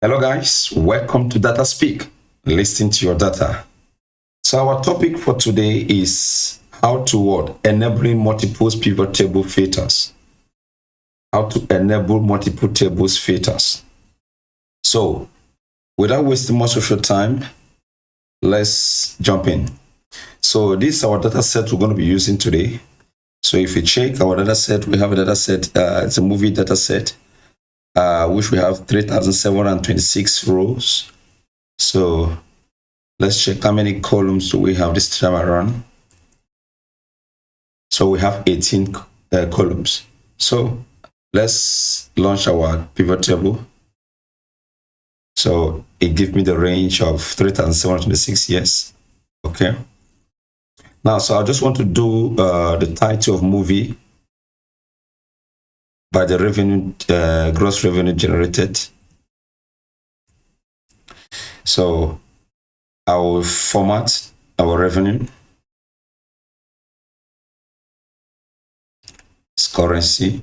Hello guys, welcome to Data Speak. Listen to your data. So our topic for today is how to enabling multiple pivot table filters. How to enable multiple tables filters. So without wasting much of your time, let's jump in. So this is our data set we're going to be using today. So if you check our data set, we have a data set, it's a movie data set, which we have 3,726 rows. So let's check how many columns do we have this time around. So we have 18 columns. So let's launch our pivot table. So it gives me the range of 3,726, yes. Okay. Now, so I just want to do the title of movie by the revenue, gross revenue generated. So I will format our revenue. It's currency.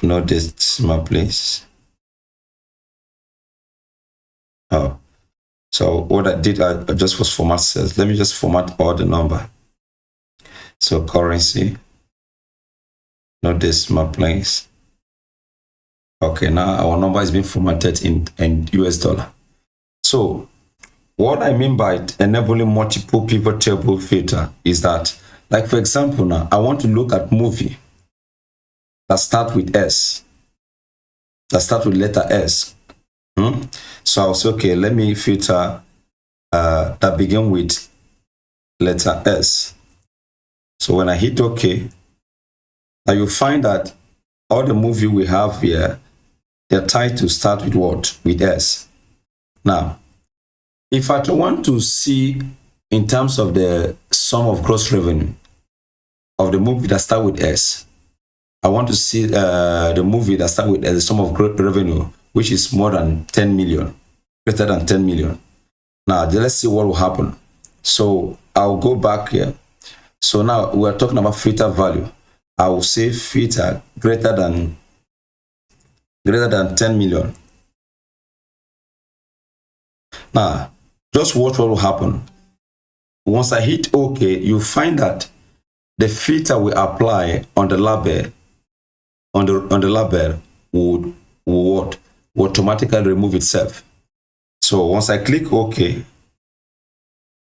No decimal place. Oh, so what I did, I just was format cells. Let me just format all the number. So currency, no decimal place. Okay, now our number is being formatted in US dollar. So what I mean by enabling multiple pivot table filter is that, like for example, now I want to look at movie that start with S, that start with letter S. So I'll say, okay, let me filter that begin with letter S. So when I hit OK, now you find that all the movie we have here, their title start with what? With S. Now, if I want to see in terms of the sum of gross revenue of the movie that start with S, I want to see the movie that start with the sum of gross revenue, which is more than 10 million, greater than 10 million. Now, let's see what will happen. So I'll go back here. So now we're talking about filter value. I will say filter greater than 10 million. Now, just watch what will happen. Once I hit OK, you find that the filter we apply on the label, on the label would automatically remove itself. So once I click OK,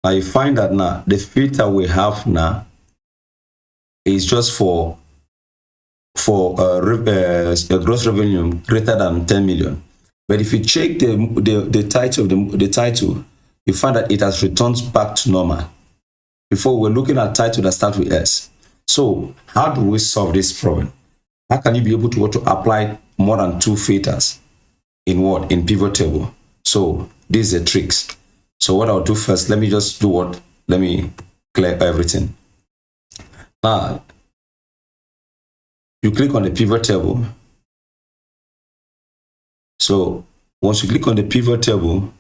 now you find that now the filter we have now is just for gross revenue greater than 10 million. But if you check the title of the title, you find that it has returned back to normal. Before we're looking at title that starts with S. So how do we solve this problem? How can you be able to apply more than 2 filters in what? In pivot table. So these are tricks. So what I'll do first, let me just do what? Let me clear everything. Now, you click on the pivot table. So once you click on the pivot table,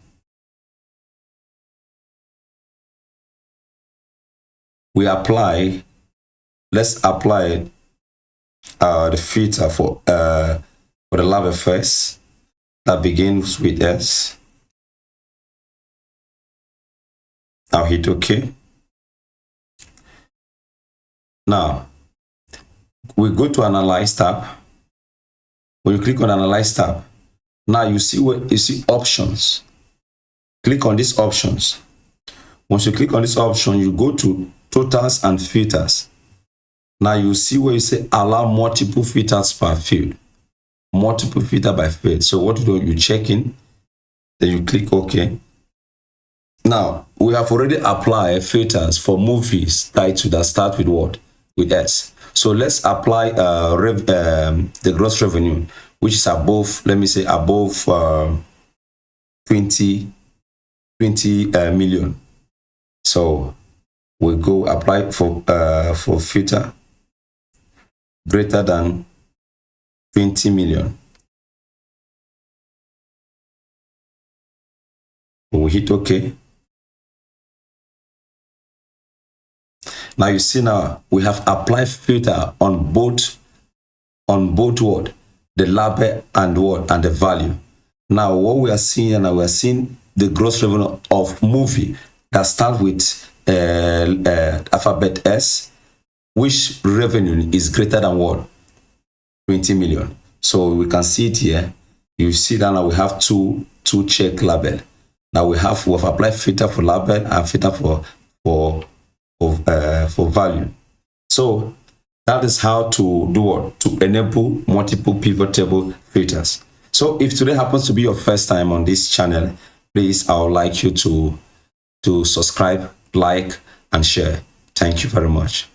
let's apply the filter for the label first that begins with S. I'll hit OK. Now we go to Analyze tab. When you click on Analyze tab, now you see options. Click on these options. Once you click on this option, you go to totals and filters. Now you see where you say allow multiple filters per field. Multiple filter by field. So what you check in, then you click OK. Now we have already applied filters for movies title that start with what? With S. So let's apply the gross revenue, which is above, let me say above 20 million. So we go apply for filter greater than 20 million. We hit OK. Now you see now we have applied filter on both what? The label and what? And the value. Now, what we are seeing now, we are seeing the gross revenue of movie that start with alphabet S, which revenue is greater than what? 20 million. So we can see it here. You see that now we have two check label. Now we have applied filter for label and filter for value. So that is how to do what? To enable multiple pivot table filters. So if today happens to be your first time on this channel, please, I would like you to subscribe, like, and share. Thank you very much.